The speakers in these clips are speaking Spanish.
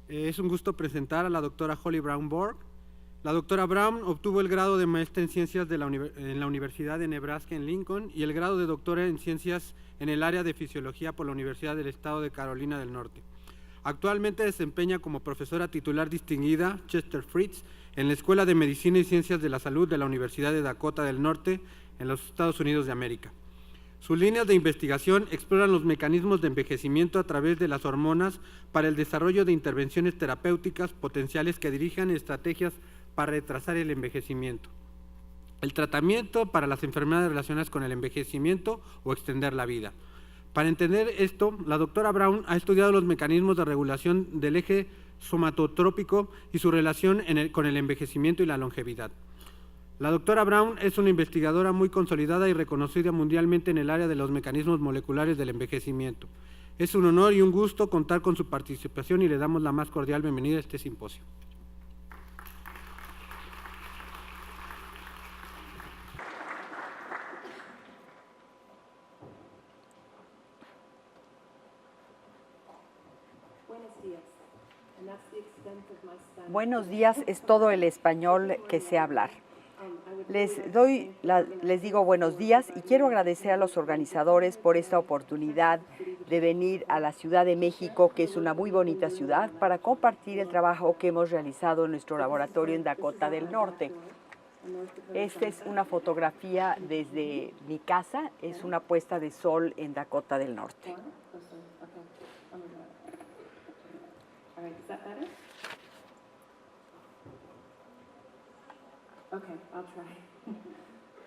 Es un gusto presentar a la doctora Holly Brown Borg. La doctora Brown obtuvo el grado de maestra en ciencias en la Universidad de Nebraska en Lincoln y el grado de doctora en ciencias en el área de fisiología por la Universidad del Estado de Carolina del Norte. Actualmente desempeña como profesora titular distinguida Chester Fritz en la Escuela de Medicina y Ciencias de la Salud de la Universidad de Dakota del Norte en los Estados Unidos de América. Sus líneas de investigación exploran los mecanismos de envejecimiento a través de las hormonas para el desarrollo de intervenciones terapéuticas potenciales que dirijan estrategias para retrasar el envejecimiento, el tratamiento para las enfermedades relacionadas con el envejecimiento o extender la vida. Para entender esto, la doctora Brown ha estudiado los mecanismos de regulación del eje somatotrópico y su relación con el envejecimiento y la longevidad. La doctora Brown es una investigadora muy consolidada y reconocida mundialmente en el área de los mecanismos moleculares del envejecimiento. Es un honor y un gusto contar con su participación y le damos la más cordial bienvenida a este simposio. Buenos días, es todo el español que sé hablar. Les digo buenos días y quiero agradecer a los organizadores por esta oportunidad de venir a la Ciudad de México, que es una muy bonita ciudad, para compartir el trabajo que hemos realizado en nuestro laboratorio en Dakota del Norte. Esta es una fotografía desde mi casa, es una puesta de sol en Dakota del Norte. Okay, I'll try.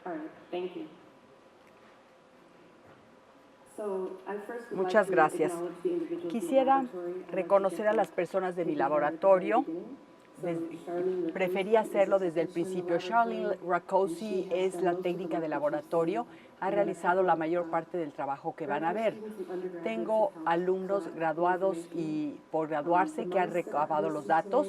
All right, thank you. Muchas gracias. Quisiera reconocer a las personas de mi laboratorio. Preferí hacerlo desde el principio. Charlene Rakosi es la técnica de laboratorio. Ha realizado la mayor parte del trabajo que van a ver. Tengo alumnos graduados y por graduarse que han recabado los datos.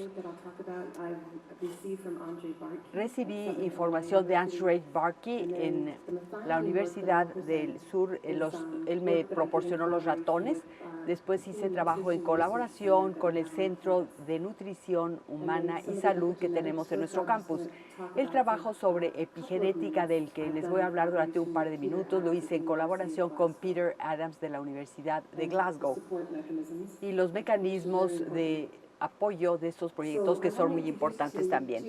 Recibí información de Andrzej Barkey en la Universidad del Sur. Él me proporcionó los ratones. Después hice trabajo en colaboración con el Centro de Nutrición Humana y Salud que tenemos en nuestro campus. El trabajo sobre epigenética, del que les voy a hablar durante un par de minutos, lo hice en colaboración con Peter Adams de la Universidad de Glasgow. Y los mecanismos de apoyo de estos proyectos que son muy importantes también.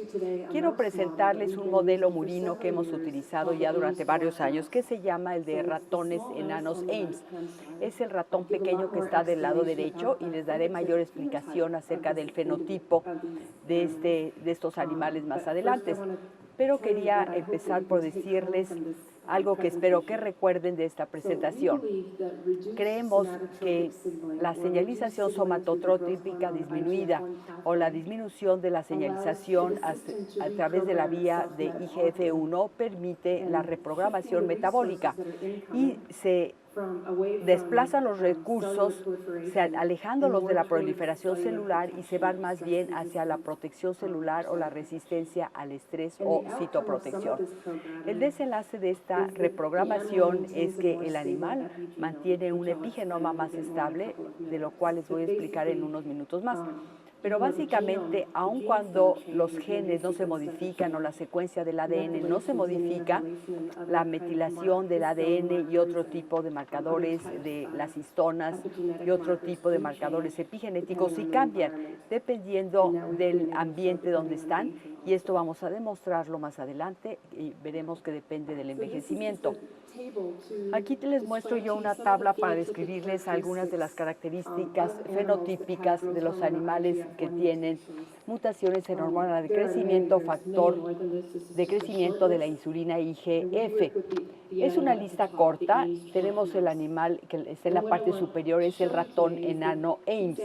Quiero presentarles un modelo murino que hemos utilizado ya durante varios años, que se llama el de ratones enanos Ames. Es el ratón pequeño que está del lado derecho y les daré mayor explicación acerca del fenotipo de estos animales más adelante. Pero quería empezar por decirles algo que espero que recuerden de esta presentación. Creemos que la señalización somatotrópica disminuida o la disminución de la señalización a través de la vía de IGF-1 permite la reprogramación metabólica y se desplazan los recursos, alejándolos de la proliferación celular y se van más bien hacia la protección celular o la resistencia al estrés o citoprotección. El desenlace de esta reprogramación es que el animal mantiene un epigenoma más estable, de lo cual les voy a explicar en unos minutos más. Pero básicamente, aun cuando los genes no se modifican o la secuencia del ADN no se modifica, la metilación del ADN y otro tipo de marcadores de las histonas y otro tipo de marcadores epigenéticos sí cambian, dependiendo del ambiente donde están, y esto vamos a demostrarlo más adelante y veremos que depende del envejecimiento. Aquí les muestro yo una tabla para describirles algunas de las características fenotípicas de los animales que tienen mutaciones en hormona de crecimiento, factor de crecimiento de la insulina IGF. Es una lista corta. Tenemos el animal que está en la parte superior, es el ratón enano Ames.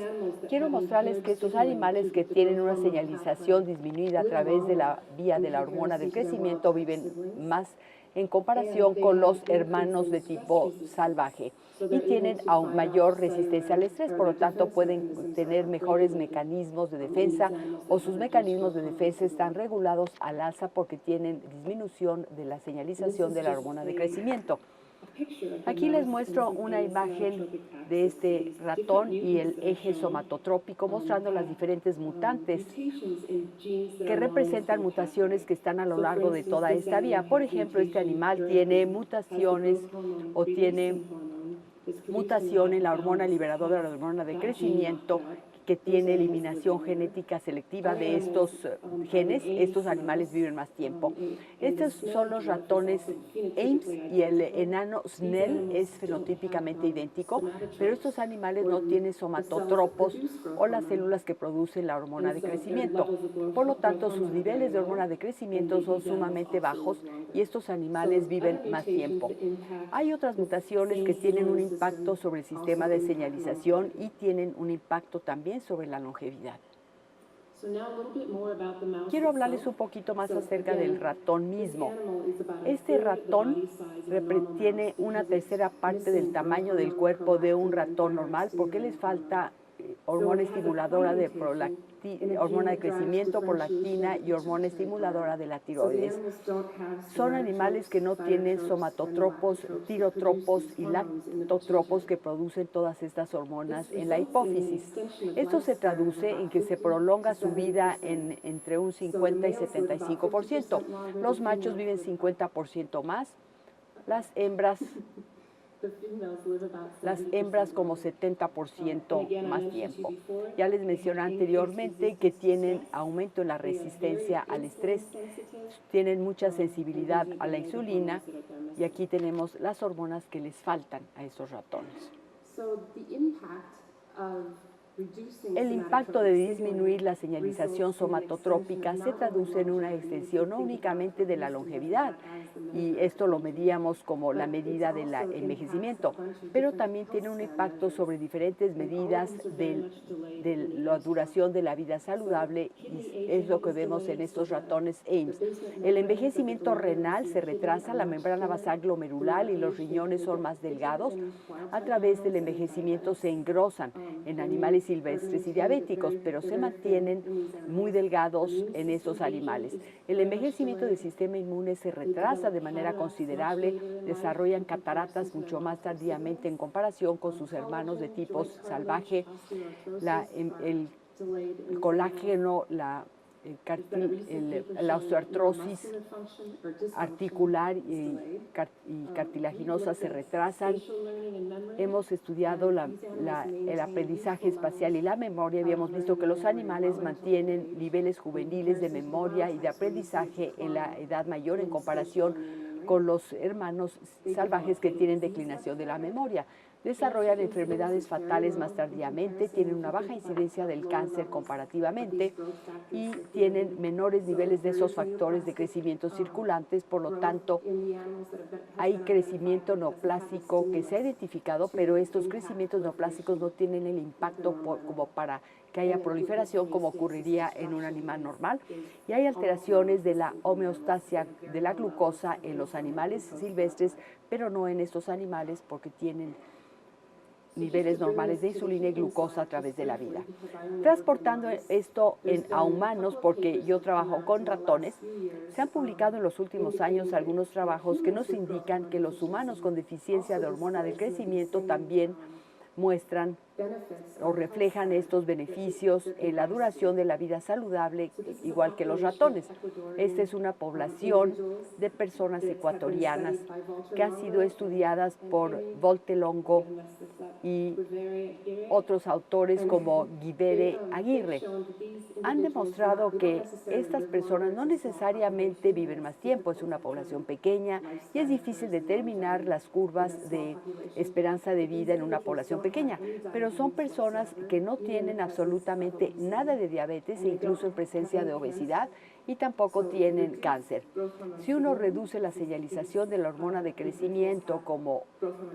Quiero mostrarles que estos animales que tienen una señalización disminuida a través de la vía de la hormona del crecimiento viven más en comparación con los hermanos de tipo salvaje y tienen aún mayor resistencia al estrés, por lo tanto pueden tener mejores mecanismos de defensa o sus mecanismos de defensa están regulados al alza porque tienen disminución de la señalización de la hormona de crecimiento. Aquí les muestro una imagen de este ratón y el eje somatotrópico mostrando las diferentes mutantes que representan mutaciones que están a lo largo de toda esta vía. Por ejemplo, este animal tiene mutaciones o tiene mutación en la hormona liberadora de la hormona de crecimiento que tiene eliminación genética selectiva de estos genes. Estos animales viven más tiempo. Estos son los ratones Ames y el enano Snell es fenotípicamente idéntico, pero estos animales no tienen somatotropos o las células que producen la hormona de crecimiento. Por lo tanto, sus niveles de hormona de crecimiento son sumamente bajos y estos animales viven más tiempo. Hay otras mutaciones que tienen un impacto sobre el sistema de señalización y tienen un impacto también sobre la longevidad. Quiero hablarles un poquito más acerca del ratón mismo. Este ratón tiene una tercera parte del tamaño del cuerpo de un ratón normal porque les falta hormona estimuladora de hormona de crecimiento, prolactina y hormona estimuladora de la tiroides. Son animales que no tienen somatotropos, tirotropos y lactotropos que producen todas estas hormonas en la hipófisis. Esto se traduce en que se prolonga su vida en entre un 50 y 75%. Los machos viven 50% más, las hembras como 70% más tiempo. Ya les mencioné anteriormente que tienen aumento en la resistencia al estrés, tienen mucha sensibilidad a la insulina y aquí tenemos las hormonas que les faltan a esos ratones. El impacto de disminuir la señalización somatotrópica se traduce en una extensión no únicamente de la longevidad, y esto lo medíamos como la medida del envejecimiento, pero también tiene un impacto sobre diferentes medidas de la duración de la vida saludable, y es lo que vemos en estos ratones Ames. El envejecimiento renal se retrasa, la membrana basal glomerular y los riñones son más delgados. A través del envejecimiento se engrosan en animales silvestres y diabéticos, pero se mantienen muy delgados en estos animales. El envejecimiento del sistema inmune se retrasa de manera considerable, desarrollan cataratas mucho más tardíamente en comparación con sus hermanos de tipo salvaje. El colágeno, la osteoartrosis articular y cartilaginosa se retrasan. Hemos estudiado el aprendizaje espacial y la memoria. Habíamos visto que los animales mantienen niveles juveniles de memoria y de aprendizaje en la edad mayor en comparación con los hermanos salvajes que tienen declinación de la memoria. Desarrollan enfermedades fatales más tardíamente, tienen una baja incidencia del cáncer comparativamente y tienen menores niveles de esos factores de crecimiento circulantes. Por lo tanto, hay crecimiento neoplásico que se ha identificado, pero estos crecimientos neoplásicos no tienen el impacto como para que haya proliferación como ocurriría en un animal normal, y hay alteraciones de la homeostasia de la glucosa en los animales silvestres, pero no en estos animales porque tienen niveles normales de insulina y glucosa a través de la vida. Transportando esto a humanos, porque yo trabajo con ratones, se han publicado en los últimos años algunos trabajos que nos indican que los humanos con deficiencia de hormona del crecimiento también muestran o reflejan estos beneficios en la duración de la vida saludable, igual que los ratones. Esta es una población de personas ecuatorianas que han sido estudiadas por Voltelongo y otros autores como Guibere Aguirre. Han demostrado que estas personas no necesariamente viven más tiempo, es una población pequeña y es difícil determinar las curvas de esperanza de vida en una población pequeña, pero son personas que no tienen absolutamente nada de diabetes e incluso en presencia de obesidad y tampoco tienen cáncer. Si uno reduce la señalización de la hormona de crecimiento, como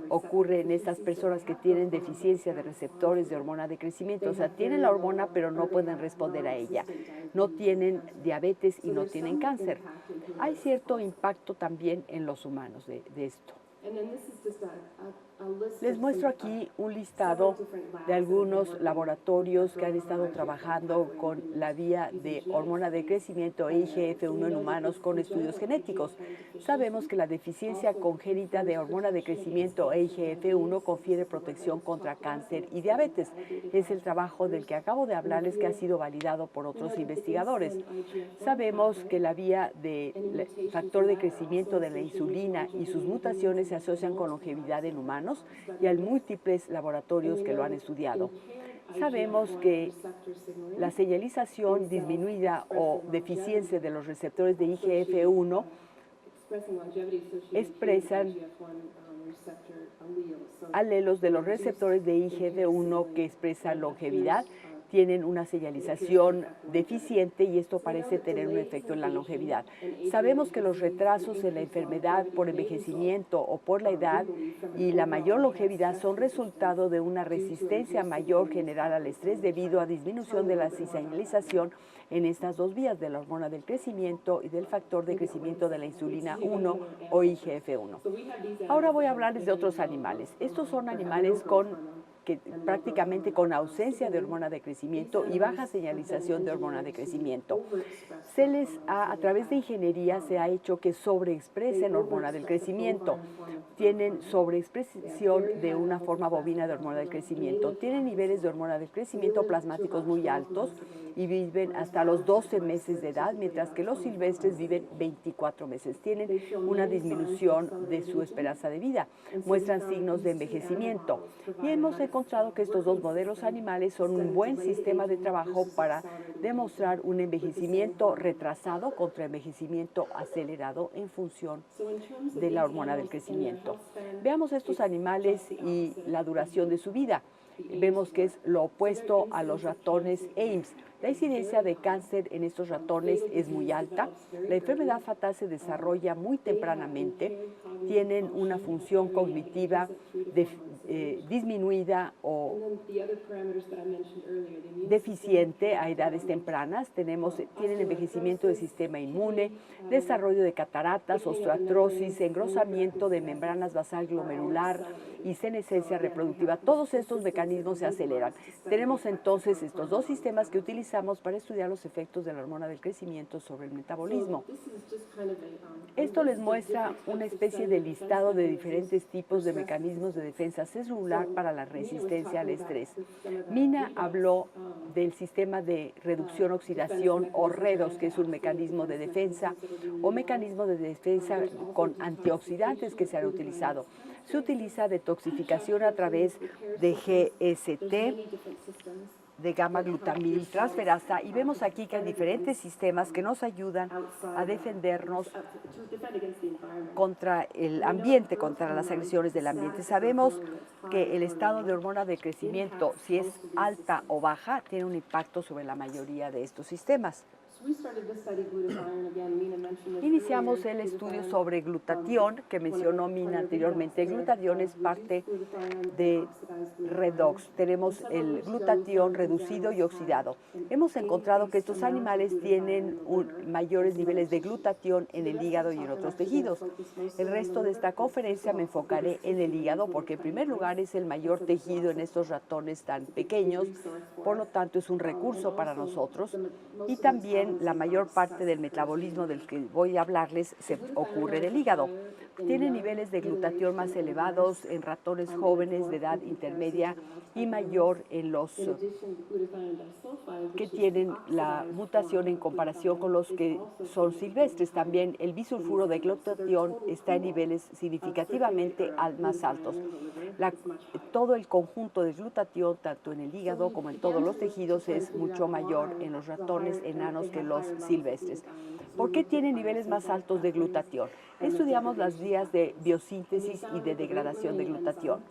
ocurre en estas personas que tienen deficiencia de receptores de hormona de crecimiento, o sea, tienen la hormona pero no pueden responder a ella, no tienen diabetes y no tienen cáncer. Hay cierto impacto también en los humanos de esto. Les muestro aquí un listado de algunos laboratorios que han estado trabajando con la vía de hormona de crecimiento IGF-1 en humanos con estudios genéticos. Sabemos que la deficiencia congénita de hormona de crecimiento IGF-1 confiere protección contra cáncer y diabetes. Es el trabajo del que acabo de hablarles que ha sido validado por otros investigadores. Sabemos que la vía del factor de crecimiento de la insulina y sus mutaciones se asocian con longevidad en humanos y hay múltiples laboratorios que lo han estudiado. Sabemos que la señalización disminuida o deficiencia de los receptores de IGF-1 expresan alelos de los receptores de IGF-1 que expresan longevidad, tienen una señalización deficiente y esto parece tener un efecto en la longevidad. Sabemos que los retrasos en la enfermedad por envejecimiento o por la edad y la mayor longevidad son resultado de una resistencia mayor generada al estrés debido a disminución de la señalización en estas dos vías de la hormona del crecimiento y del factor de crecimiento de la insulina 1 o IGF-1. Ahora voy a hablarles de otros animales. Estos son animales prácticamente con ausencia de hormona de crecimiento y baja señalización de hormona de crecimiento. A través de ingeniería se ha hecho que sobreexpresen hormona del crecimiento. Tienen sobreexpresión de una forma bovina de hormona del crecimiento. Tienen niveles de hormona del crecimiento plasmáticos muy altos y viven hasta los 12 meses de edad, mientras que los silvestres viven 24 meses. Tienen una disminución de su esperanza de vida. Muestran signos de envejecimiento. Y hemos encontrado que estos dos modelos animales son un buen sistema de trabajo para demostrar un envejecimiento retrasado contra envejecimiento acelerado en función de la hormona del crecimiento. Veamos estos animales y la duración de su vida. Vemos que es lo opuesto a los ratones Ames. La incidencia de cáncer en estos ratones es muy alta. La enfermedad fatal se desarrolla muy tempranamente. Tienen una función cognitiva disminuida o deficiente a edades tempranas. Tienen envejecimiento del sistema inmune, desarrollo de cataratas, osteoartrosis, engrosamiento de membranas basal glomerular y senescencia reproductiva. Todos estos mecanismos se aceleran. Tenemos entonces estos dos sistemas que utilizamos para estudiar los efectos de la hormona del crecimiento sobre el metabolismo. Esto les muestra una especie de listado de diferentes tipos de mecanismos de defensa celular para la resistencia al estrés. Mina habló del sistema de reducción-oxidación o REDOX, que es un mecanismo de defensa o mecanismo de defensa con antioxidantes que se han utilizado. Se utiliza detoxificación a través de GST, de gamma-glutamil transferasa, y vemos aquí que hay diferentes sistemas que nos ayudan a defendernos contra el ambiente, contra las agresiones del ambiente. Sabemos que el estado de hormona de crecimiento, si es alta o baja, tiene un impacto sobre la mayoría de estos sistemas. Iniciamos el estudio sobre glutatión, que mencionó Mina anteriormente. El glutatión es parte de redox. Tenemos el glutatión reducido y oxidado. Hemos encontrado que estos animales tienen mayores niveles de glutatión en el hígado y en otros tejidos. El resto de esta conferencia me enfocaré en el hígado porque en primer lugar es el mayor tejido en estos ratones tan pequeños, por lo tanto es un recurso para nosotros, y también la mayor parte del metabolismo del que voy a hablarles se ocurre en el hígado. Tiene niveles de glutatión más elevados en ratones jóvenes de edad intermedia y mayor en los que tienen la mutación en comparación con los que son silvestres. También el bisulfuro de glutatión está en niveles significativamente más altos. Todo el conjunto de glutatión, tanto en el hígado como en todos los tejidos, es mucho mayor en los ratones enanos que los silvestres. ¿Por qué tienen niveles más altos de glutatión? Estudiamos las vías de biosíntesis y de degradación de glutatión.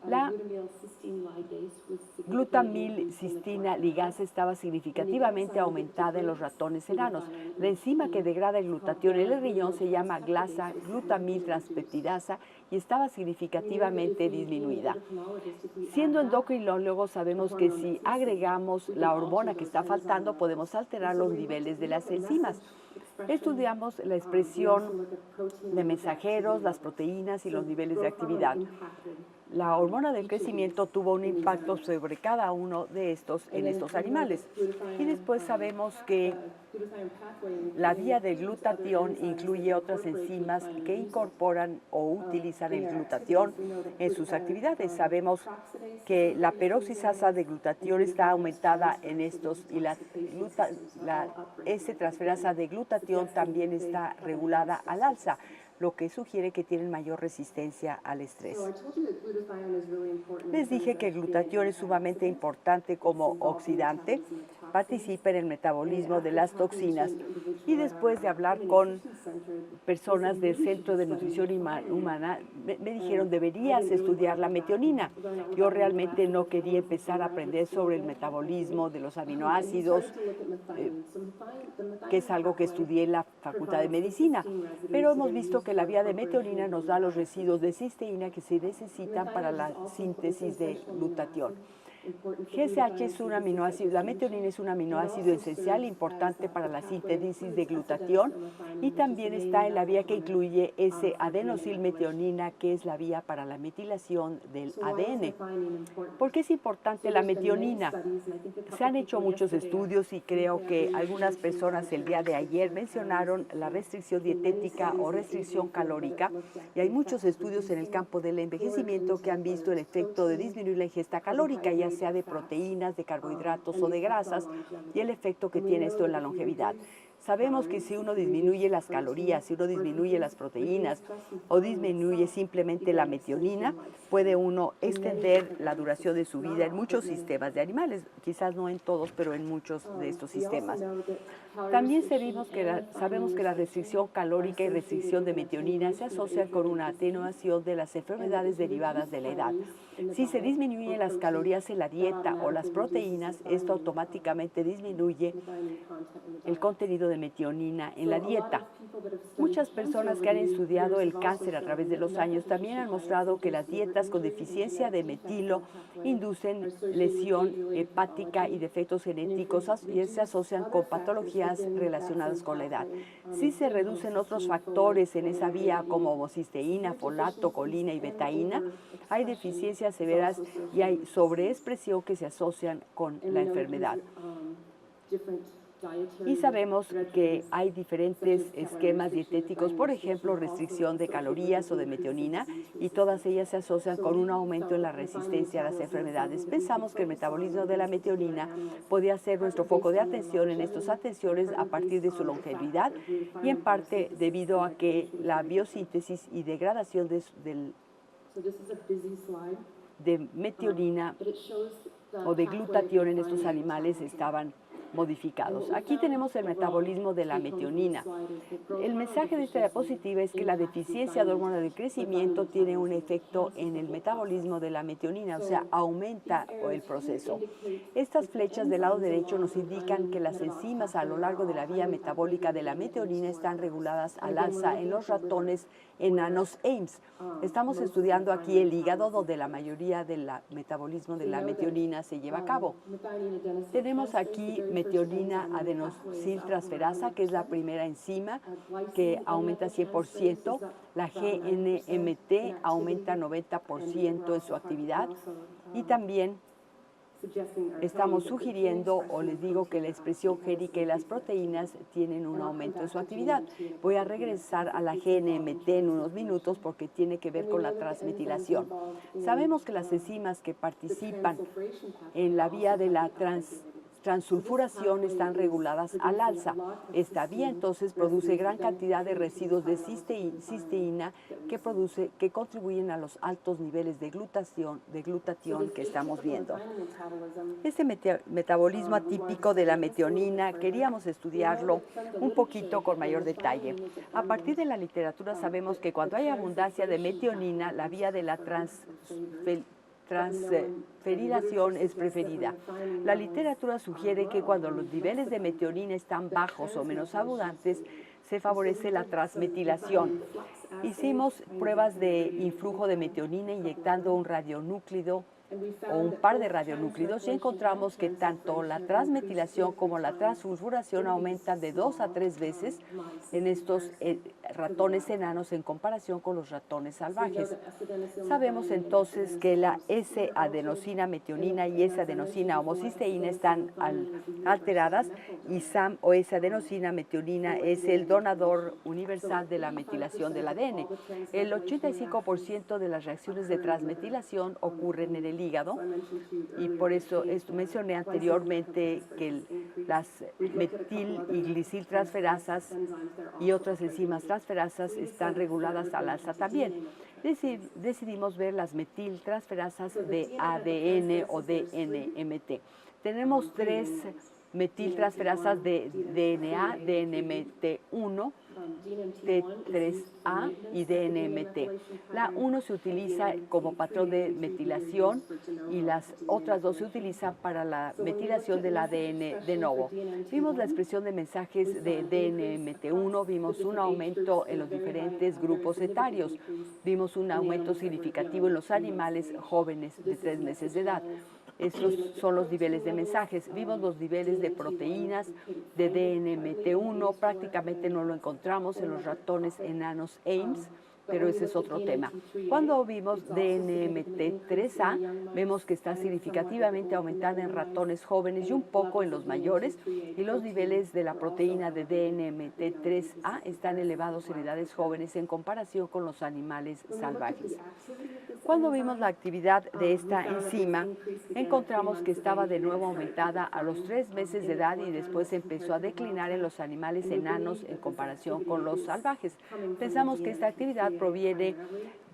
La glutamil-cistina ligasa estaba significativamente aumentada en los ratones enanos. La enzima que degrada el glutatión en el riñón se llama glasa-glutamil-transpeptidasa y estaba significativamente disminuida. Siendo endocrinólogos, sabemos que si agregamos la hormona que está faltando, podemos alterar los niveles de las enzimas. Estudiamos la expresión de mensajeros, las proteínas y los niveles de actividad. La hormona del crecimiento tuvo un impacto sobre cada uno de estos en estos animales. Y después sabemos que la vía del glutatión incluye otras enzimas que incorporan o utilizan el glutatión en sus actividades. Sabemos que la peroxisasa de glutatión está aumentada en estos y la S-transferasa de glutatión también está regulada al alza, lo que sugiere que tienen mayor resistencia al estrés. Les dije que el glutatión es sumamente importante como oxidante, participa en el metabolismo de las toxinas, y después de hablar con personas del Centro de Nutrición Humana, me dijeron, deberías estudiar la metionina. Yo realmente no quería empezar a aprender sobre el metabolismo de los aminoácidos, que es algo que estudié en la Facultad de Medicina, pero hemos visto que la vía de metionina nos da los residuos de cisteína que se necesitan para la síntesis de glutatión. GSH es un aminoácido, la metionina es un aminoácido esencial importante para la síntesis de glutatión, y también está en la vía que incluye S-adenosilmetionina, que es la vía para la metilación del ADN. ¿Por qué es importante la metionina? Se han hecho muchos estudios y creo que algunas personas el día de ayer mencionaron la restricción dietética o restricción calórica, y hay muchos estudios en el campo del envejecimiento que han visto el efecto de disminuir la ingesta calórica, ya sea de proteínas, de carbohidratos o de grasas, y el efecto que tiene esto en la longevidad. Sabemos que si uno disminuye las calorías, si uno disminuye las proteínas o disminuye simplemente la metionina, puede uno extender la duración de su vida en muchos sistemas de animales, quizás no en todos, pero en muchos de estos sistemas. También sabemos que la restricción calórica y restricción de metionina se asocian con una atenuación de las enfermedades derivadas de la edad. Si se disminuyen las calorías en la dieta o las proteínas, esto automáticamente disminuye el contenido de metionina en la dieta. Muchas personas que han estudiado el cáncer a través de los años también han mostrado que las dietas con deficiencia de metilo inducen lesión hepática y defectos genéticos, y se asocian con patologías relacionadas con la edad. Si se reducen otros factores en esa vía como homocisteína, folato, colina y betaína, hay deficiencias severas y hay sobreexpresión que se asocian con la enfermedad. Y sabemos que hay diferentes esquemas dietéticos, por ejemplo, restricción de calorías o de metionina, y todas ellas se asocian con un aumento en la resistencia a las enfermedades. Pensamos que el metabolismo de la metionina podía ser nuestro foco de atención en estas atenciones a partir de su longevidad, y en parte debido a que la biosíntesis y degradación de metionina o de glutatión en estos animales estaban modificados. Aquí tenemos el metabolismo de la metionina. El mensaje de esta diapositiva es que la deficiencia de hormona del crecimiento tiene un efecto en el metabolismo de la metionina, o sea, aumenta el proceso. Estas flechas del lado derecho nos indican que las enzimas a lo largo de la vía metabólica de la metionina están reguladas al alza en los ratones enanos Ames. Estamos estudiando aquí el hígado, donde la mayoría del metabolismo de la metionina se lleva a cabo. Tenemos aquí metionina adenosiltransferasa, que es la primera enzima que aumenta 100%. La GNMT aumenta 90% en su actividad, y también estamos sugiriendo, o les digo, que la expresión génica y las proteínas tienen un aumento en su actividad. Voy a regresar a la GNMT en unos minutos porque tiene que ver con la transmetilación. Sabemos que las enzimas que participan en la vía de la transulfuración están reguladas al alza. Esta vía entonces produce gran cantidad de residuos de cisteína que contribuyen a los altos niveles de glutatión que estamos viendo. Este metabolismo atípico de la metionina queríamos estudiarlo un poquito con mayor detalle. A partir de la literatura sabemos que cuando hay abundancia de metionina, la vía de la transferilación es preferida. La literatura sugiere que cuando los niveles de metionina están bajos o menos abundantes, se favorece la transmetilación. Hicimos pruebas de influjo de metionina inyectando un radionúclido o un par de radionúclidos, y encontramos que tanto la transmetilación como la transsulfuración aumentan de 2 a 3 veces en estos ratones enanos en comparación con los ratones salvajes. Sabemos entonces que la S-adenosina metionina y S-adenosina homocisteína están alteradas y SAM o S-adenosina metionina es el donador universal de la metilación del ADN. El 85% de las reacciones de transmetilación ocurren en el hígado y por eso mencioné anteriormente que las metil y glisiltransferasas y otras enzimas transferasas están reguladas al alza también. Decidimos ver las metiltransferasas de ADN o DNMT. Tenemos 3 metiltransferasas de DNA, DNMT1, T3A y DNMT. La 1 se utiliza como patrón de metilación y las otras 2 se utilizan para la metilación del ADN de novo. Vimos la expresión de mensajes de DNMT1, vimos un aumento en los diferentes grupos etarios, vimos un aumento significativo en los animales jóvenes de 3 meses de edad. Estos son los niveles de mensajes. Vimos los niveles de proteínas de DNMT1, prácticamente no lo encontramos en los ratones enanos Ames, pero ese es otro tema. Cuando vimos DNMT3A, vemos que está significativamente aumentada en ratones jóvenes y un poco en los mayores, y los niveles de la proteína de DNMT3A están elevados en edades jóvenes en comparación con los animales salvajes. Cuando vimos la actividad de esta enzima, encontramos que estaba de nuevo aumentada a los 3 meses de edad y después empezó a declinar en los animales enanos en comparación con los salvajes. Pensamos que esta actividad proviene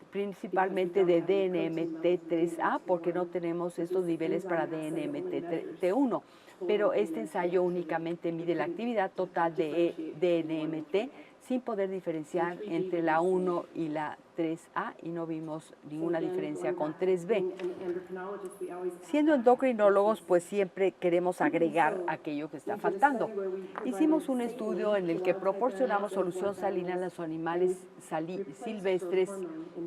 principalmente de DNMT3A porque no tenemos estos niveles para DNMT1, pero este ensayo únicamente mide la actividad total de DNMT sin poder diferenciar entre la 1 y la 3A y no vimos ninguna diferencia con 3B. Siendo endocrinólogos, pues siempre queremos agregar aquello que está faltando. Hicimos un estudio en el que proporcionamos solución salina a los animales silvestres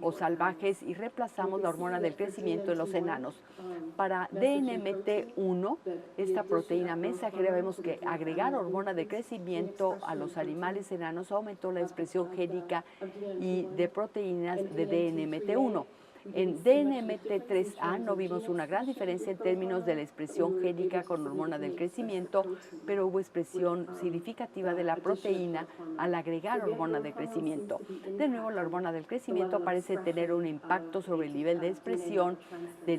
o salvajes y reemplazamos la hormona del crecimiento en los enanos. Para DNMT1, esta proteína mensajera, vemos que agregar hormona de crecimiento a los animales enanos aumentó la expresión génica y de proteínas de DNMT1. En DNMT3A no vimos una gran diferencia en términos de la expresión génica con hormona del crecimiento, pero hubo expresión significativa de la proteína al agregar hormona de crecimiento. De nuevo, la hormona del crecimiento parece tener un impacto sobre el nivel de expresión de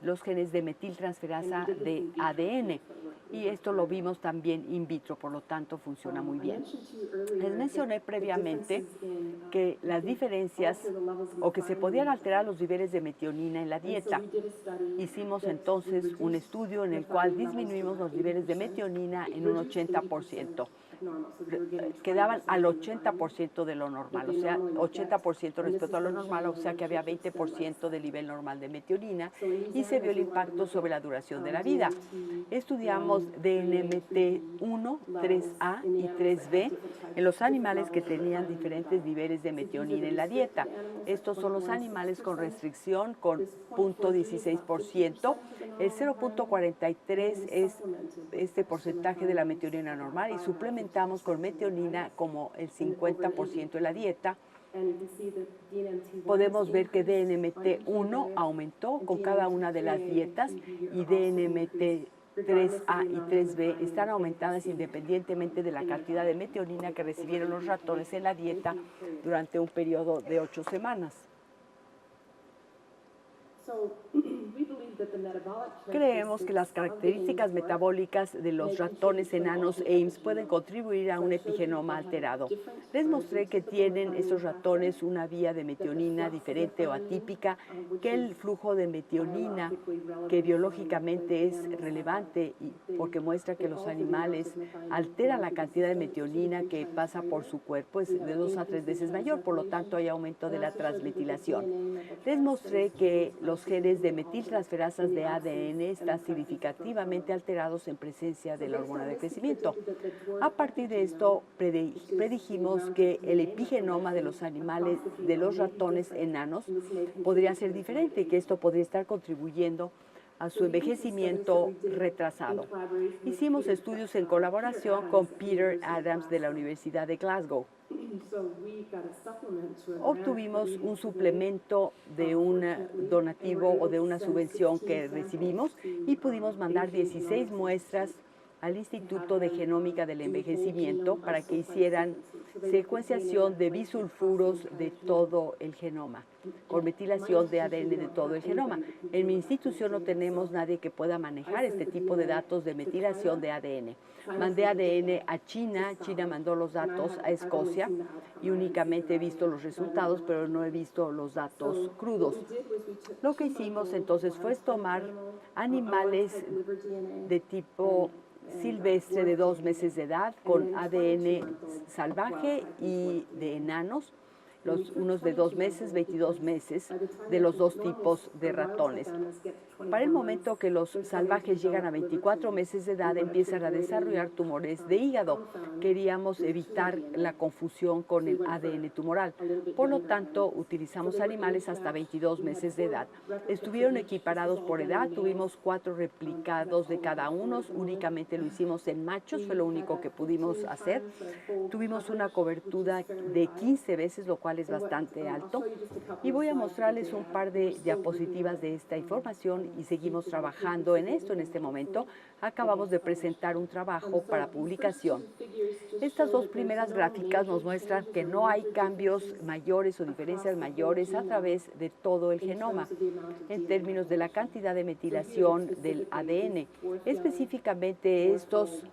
los genes de metiltransferasa de ADN. Y esto lo vimos también in vitro, por lo tanto funciona muy bien. Les mencioné previamente que las diferencias o que se podían alterar los niveles de metionina en la dieta. Hicimos entonces un estudio en el cual disminuimos los niveles de metionina en un 80%. Quedaban al 80% de lo normal, o sea, 80% respecto a lo normal, o sea que había 20% del nivel normal de metionina y se vio el impacto sobre la duración de la vida. Estudiamos DNMT1, 3A y 3B en los animales que tenían diferentes niveles de metionina en la dieta. Estos son los animales con restricción con 0.16%, el 0.43 es este porcentaje de la metionina normal y suplementamos con metionina como el 50% en la dieta. Podemos ver que DNMT1 aumentó con cada una de las dietas y DNMT3A y 3B están aumentadas independientemente de la cantidad de metionina que recibieron los ratones en la dieta durante un periodo de 8 semanas. Creemos que las características metabólicas de los ratones enanos Ames pueden contribuir a un epigenoma alterado. Les mostré que tienen estos ratones una vía de metionina diferente o atípica, que el flujo de metionina, que biológicamente es relevante porque muestra que los animales alteran la cantidad de metionina que pasa por su cuerpo, es de 2 a 3 veces mayor, por lo tanto hay aumento de la transmetilación. Les mostré que los genes de metiltransferasas de ADN están significativamente alterados en presencia de la hormona de crecimiento. A partir de esto, predijimos que el epigenoma de los animales, de los ratones enanos, podría ser diferente, que esto podría estar contribuyendo a su envejecimiento retrasado. Hicimos estudios en colaboración con Peter Adams de la Universidad de Glasgow. Obtuvimos un suplemento de un donativo o de una subvención que recibimos y pudimos mandar 16 muestras al Instituto de Genómica del Envejecimiento para que hicieran secuenciación de bisulfuros de todo el genoma, con metilación de ADN de todo el genoma. En mi institución no tenemos nadie que pueda manejar este tipo de datos de metilación de ADN. Mandé ADN a China, China mandó los datos a Escocia y únicamente he visto los resultados, pero no he visto los datos crudos. Lo que hicimos entonces fue tomar animales de tipo silvestre de 2 meses de edad con ADN salvaje y de enanos, unos de 2 meses, 22 meses, de los dos tipos de ratones. Para el momento que los salvajes llegan a 24 meses de edad, empiezan a desarrollar tumores de hígado. Queríamos evitar la confusión con el ADN tumoral. Por lo tanto, utilizamos animales hasta 22 meses de edad. Estuvieron equiparados por edad, tuvimos 4 replicados de cada uno, únicamente lo hicimos en machos, fue lo único que pudimos hacer. Tuvimos una cobertura de 15 veces, lo cual es bastante alto. Y voy a mostrarles un par de diapositivas de esta información y seguimos trabajando en esto en este momento. Acabamos de presentar un trabajo para publicación. Estas 2 primeras gráficas nos muestran que no hay cambios mayores o diferencias mayores a través de todo el genoma en términos de la cantidad de metilación del ADN. Específicamente estos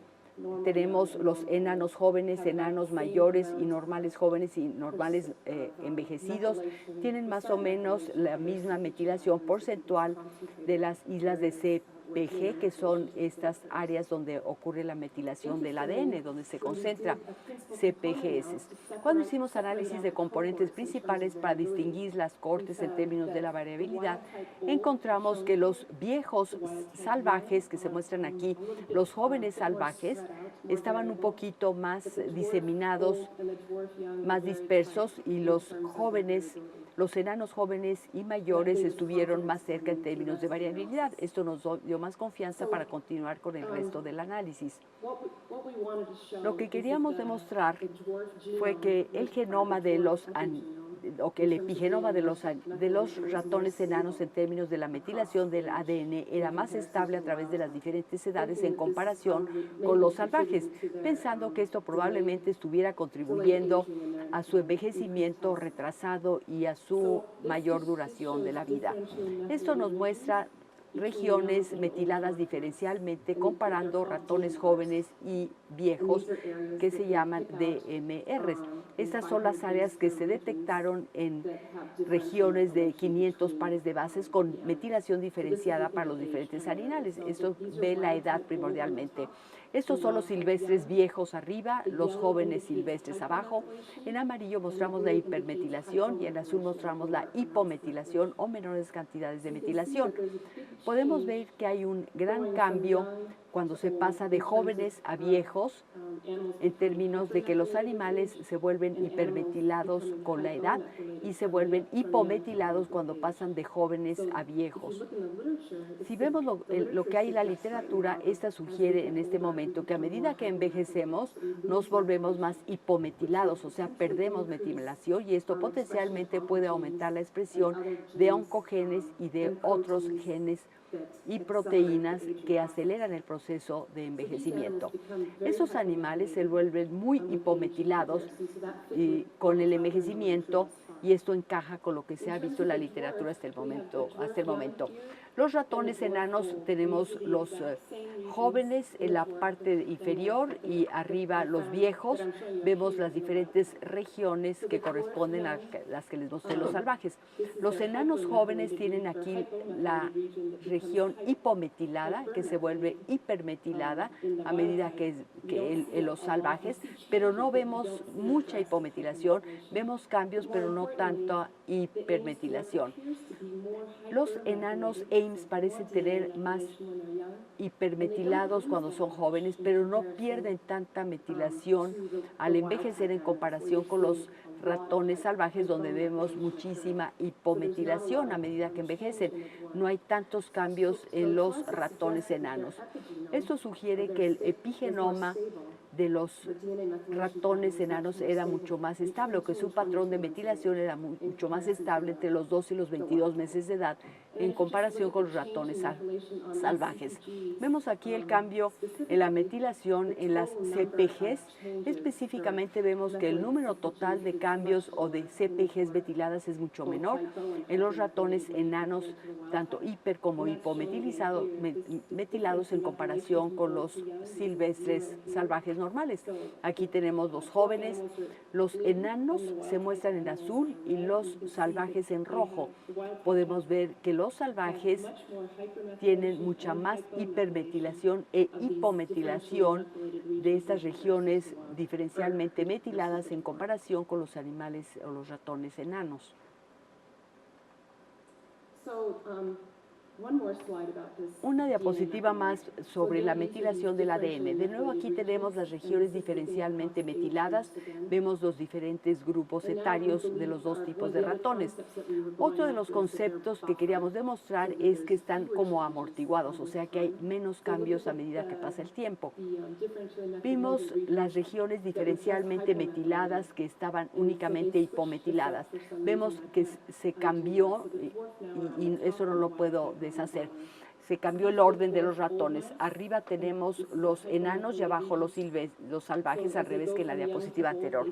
tenemos los enanos jóvenes, enanos mayores y normales jóvenes y normales envejecidos. Tienen más o menos la misma metilación porcentual de las islas de CPG, que son estas áreas donde ocurre la metilación del ADN, donde se concentra CPGs. Cuando hicimos análisis de componentes principales para distinguir las cortes en términos de la variabilidad, encontramos que los viejos salvajes que se muestran aquí, los jóvenes salvajes, estaban un poquito más diseminados, más dispersos, y los jóvenes, los enanos jóvenes y mayores estuvieron más cerca en términos de variabilidad. Esto nos dio más confianza para continuar con el resto del análisis. Lo que queríamos demostrar fue que el genoma de o que el epigenoma de los ratones enanos en términos de la metilación del ADN era más estable a través de las diferentes edades en comparación con los salvajes, pensando que esto probablemente estuviera contribuyendo a su envejecimiento retrasado y a su mayor duración de la vida. Esto nos muestra regiones metiladas diferencialmente comparando ratones jóvenes y viejos que se llaman DMRs. Estas son las áreas que se detectaron en regiones de 500 pares de bases con metilación diferenciada para los diferentes animales. Esto ve la edad primordialmente. Estos son los silvestres viejos arriba, los jóvenes silvestres abajo. En amarillo mostramos la hipermetilación y en azul mostramos la hipometilación o menores cantidades de metilación. Podemos ver que hay un gran cambio cuando se pasa de jóvenes a viejos, en términos de que los animales se vuelven hipermetilados con la edad y se vuelven hipometilados cuando pasan de jóvenes a viejos. Si vemos lo que hay en la literatura, esta sugiere en este momento que a medida que envejecemos nos volvemos más hipometilados, o sea, perdemos metilación, y esto potencialmente puede aumentar la expresión de oncogenes y de otros genes y proteínas que aceleran el proceso de envejecimiento. Esos animales se vuelven muy hipometilados con el envejecimiento, y esto encaja con lo que se ha visto en la literatura hasta el momento. Los ratones enanos, tenemos los jóvenes en la parte inferior y arriba los viejos. Vemos las diferentes regiones que corresponden a las que les mostré los salvajes. Los enanos jóvenes tienen aquí la región hipometilada, que se vuelve hipermetilada a medida que los salvajes, pero no vemos mucha hipometilación, vemos cambios, pero no tanta hipermetilación. Los enanos e Ames parecen tener más hipermetilados cuando son jóvenes, pero no pierden tanta metilación al envejecer en comparación con los ratones salvajes, donde vemos muchísima hipometilación a medida que envejecen. No hay tantos cambios en los ratones enanos. Esto sugiere que el epigenoma de los ratones enanos era mucho más estable, o que su patrón de metilación era mucho más estable entre los 2 y los 22 meses de edad en comparación con los ratones salvajes. Vemos aquí el cambio en la metilación en las CPGs. Específicamente vemos que el número total de cambios o de CPGs metiladas es mucho menor en los ratones enanos, tanto hiper como hipometilados en comparación con los silvestres salvajes normales. Aquí tenemos los jóvenes, los enanos se muestran en azul y los salvajes en rojo. Podemos ver que los salvajes tienen mucha más hipermetilación e hipometilación de estas regiones diferencialmente metiladas en comparación con los animales o los ratones enanos. Una diapositiva más sobre la metilación del ADN. De nuevo aquí tenemos las regiones diferencialmente metiladas. Vemos los diferentes grupos etarios de los dos tipos de ratones. Otro de los conceptos que queríamos demostrar es que están como amortiguados, o sea que hay menos cambios a medida que pasa el tiempo. Vimos las regiones diferencialmente metiladas que estaban únicamente hipometiladas. Vemos que se cambió, y eso no lo puedo deshacer. Se cambió el orden de los ratones. Arriba tenemos los enanos y abajo los salvajes, al revés que en la diapositiva anterior.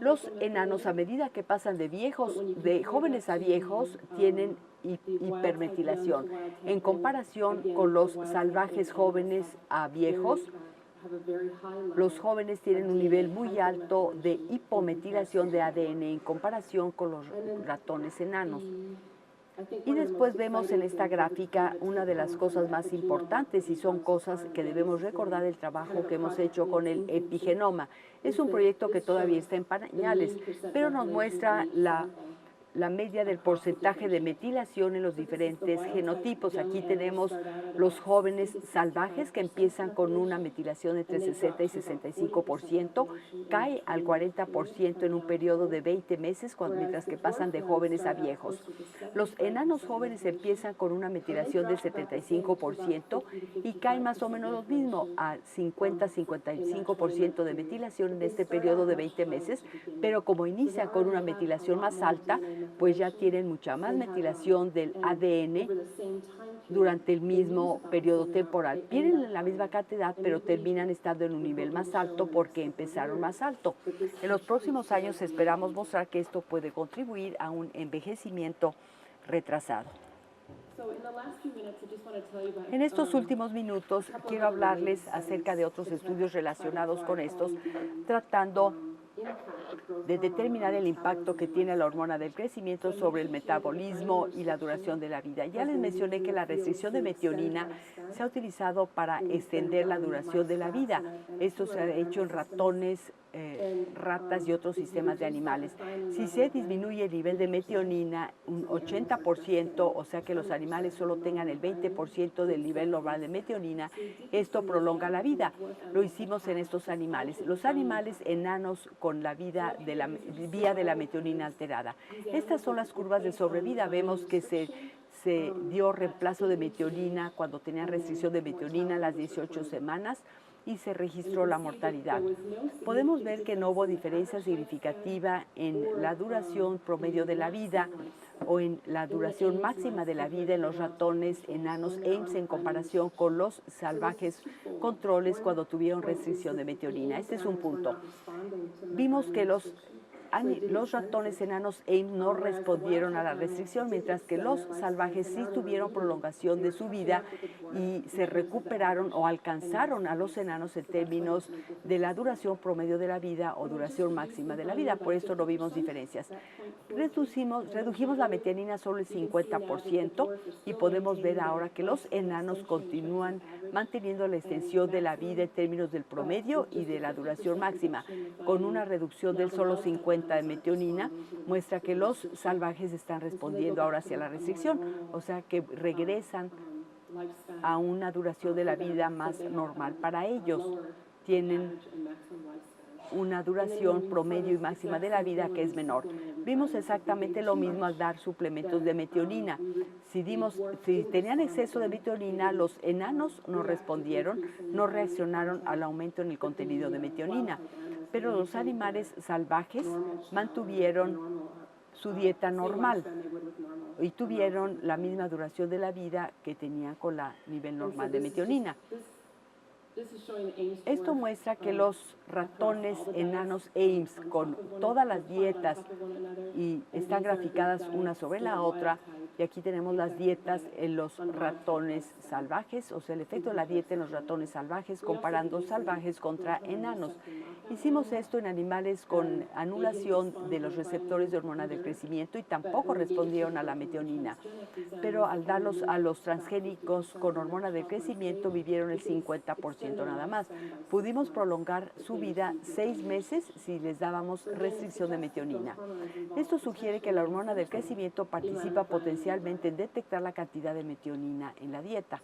Los enanos, a medida que pasan de jóvenes a viejos, tienen hipermetilación. En comparación con los salvajes jóvenes a viejos, los jóvenes tienen un nivel muy alto de hipometilación de ADN en comparación con los ratones enanos. Y después vemos en esta gráfica una de las cosas más importantes, y son cosas que debemos recordar del trabajo que hemos hecho con el epigenoma. Es un proyecto que todavía está en pañales, pero nos muestra la media del porcentaje de metilación en los diferentes genotipos. Aquí tenemos los jóvenes salvajes que empiezan con una metilación entre 60 y 65%, cae al 40% en un periodo de 20 meses, mientras que pasan de jóvenes a viejos. Los enanos jóvenes empiezan con una metilación del 75% y cae más o menos lo mismo, a 50-55% de metilación en este periodo de 20 meses, pero como inician con una metilación más alta, pues ya tienen mucha más metilación del ADN durante el mismo periodo temporal. Tienen la misma cantidad, pero terminan estando en un nivel más alto porque empezaron más alto. En los próximos años esperamos mostrar que esto puede contribuir a un envejecimiento retrasado. En estos últimos minutos quiero hablarles acerca de otros estudios relacionados con estos, tratando de determinar el impacto que tiene la hormona del crecimiento sobre el metabolismo y la duración de la vida. Ya les mencioné que la restricción de metionina se ha utilizado para extender la duración de la vida. Esto se ha hecho en ratones, ratas y otros sistemas de animales. Si se disminuye el nivel de metionina un 80%, o sea que los animales solo tengan el 20% del nivel normal de metionina, esto prolonga la vida. Lo hicimos en estos animales. Los animales enanos con la vía de la metionina alterada. Estas son las curvas de sobrevida. Vemos que se dio reemplazo de metionina cuando tenían restricción de metionina a las 18 semanas y se registró la mortalidad. Podemos ver que no hubo diferencia significativa en la duración promedio de la vida o en la duración máxima de la vida en los ratones enanos Ames en comparación con los salvajes controles cuando tuvieron restricción de metionina. Este es un punto. Vimos que los ratones enanos Ames no respondieron a la restricción, mientras que los salvajes sí tuvieron prolongación de su vida y se recuperaron o alcanzaron a los enanos en términos de la duración promedio de la vida o duración máxima de la vida. Por esto no vimos diferencias. Redujimos la metionina solo el 50% y podemos ver ahora que los enanos continúan manteniendo la extensión de la vida en términos del promedio y de la duración máxima, con una reducción del solo 50%. cuenta de metionina, muestra que los salvajes están respondiendo ahora hacia la restricción, o sea que regresan a una duración de la vida más normal para ellos. Tienen una duración promedio y máxima de la vida que es menor. Vimos exactamente lo mismo al dar suplementos de metionina. Si tenían exceso de metionina, los enanos no respondieron, no reaccionaron al aumento en el contenido de metionina, pero los animales salvajes mantuvieron su dieta normal y tuvieron la misma duración de la vida que tenían con la nivel normal de metionina. Esto muestra que los ratones enanos Ames, con todas las dietas, y están graficadas una sobre la otra, y aquí tenemos las dietas en los ratones salvajes, o sea, el efecto de la dieta en los ratones salvajes, comparando salvajes contra enanos. Hicimos esto en animales con anulación de los receptores de hormona del crecimiento y tampoco respondieron a la metionina, pero al darlos a los transgénicos con hormona del crecimiento vivieron el 50% nada más. Pudimos prolongar su vida 6 meses si les dábamos restricción de metionina. Esto sugiere que la hormona del crecimiento participa potencialmente en detectar la cantidad de metionina en la dieta.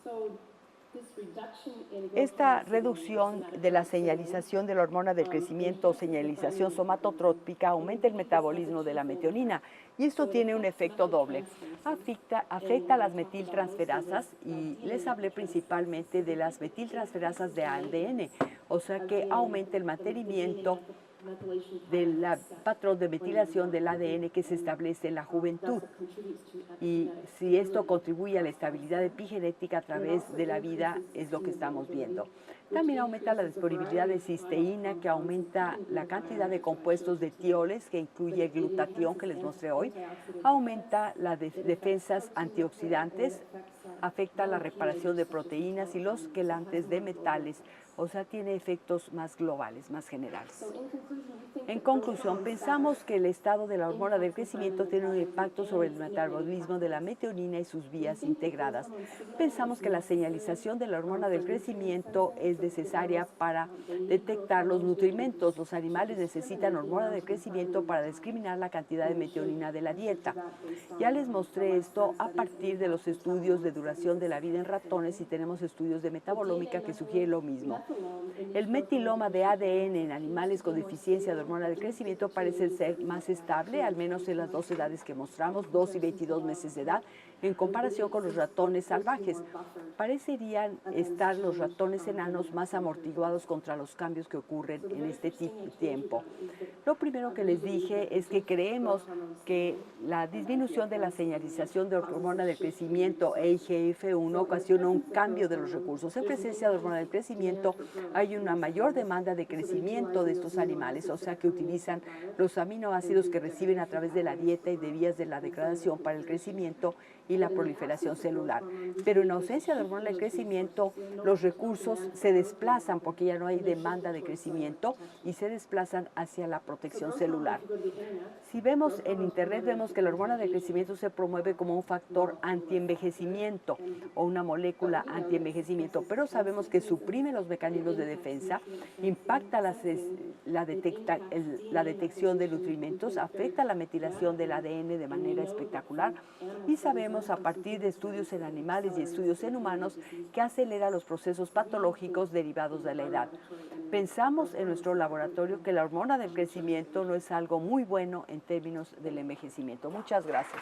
Esta reducción de la señalización de la hormona del crecimiento o señalización somatotrópica aumenta el metabolismo de la metionina y esto tiene un efecto doble. Afecta a las metiltransferasas y les hablé principalmente de las metiltransferasas de ADN, o sea que aumenta el mantenimiento del patrón de metilación del ADN que se establece en la juventud. Y si esto contribuye a la estabilidad epigenética a través de la vida, es lo que estamos viendo. También aumenta la disponibilidad de cisteína, que aumenta la cantidad de compuestos de tioles, que incluye glutatión, que les mostré hoy. Aumenta las defensas antioxidantes, afecta la reparación de proteínas y los quelantes de metales, o sea, tiene efectos más globales, más generales. En conclusión, pensamos que el estado de la hormona del crecimiento tiene un impacto sobre el metabolismo de la metionina y sus vías integradas. Pensamos que la señalización de la hormona del crecimiento es necesaria para detectar los nutrimentos. Los animales necesitan hormona del crecimiento para discriminar la cantidad de metionina de la dieta. Ya les mostré esto a partir de los estudios de duración de la vida en ratones y tenemos estudios de metabolómica que sugieren lo mismo. El metiloma de ADN en animales con deficiencia de hormona del crecimiento parece ser más estable, al menos en las 2 edades que mostramos, 2 y 22 meses de edad, en comparación con los ratones salvajes. Parecerían estar los ratones enanos más amortiguados contra los cambios que ocurren en este tiempo. Lo primero que les dije es que creemos que la disminución de la señalización de hormona del crecimiento IGF-1 ocasiona un cambio de los recursos. En presencia de hormona del crecimiento hay una mayor demanda de crecimiento de estos animales, o sea que utilizan los aminoácidos que reciben a través de la dieta y de vías de la degradación para el crecimiento y la proliferación celular. Pero en ausencia de hormona del crecimiento, los recursos se desplazan porque ya no hay demanda de crecimiento y se desplazan hacia la protección celular. Si vemos en internet, vemos que la hormona del crecimiento se promueve como un factor antienvejecimiento o una molécula antienvejecimiento, pero sabemos que suprime los mecanismos de defensa, impacta la detección de nutrimentos, afecta la metilación del ADN de manera espectacular y sabemos a partir de estudios en animales y estudios en humanos que acelera los procesos patológicos derivados de la edad. Pensamos en nuestro laboratorio que la hormona del crecimiento no es algo muy bueno en términos del envejecimiento. Muchas gracias.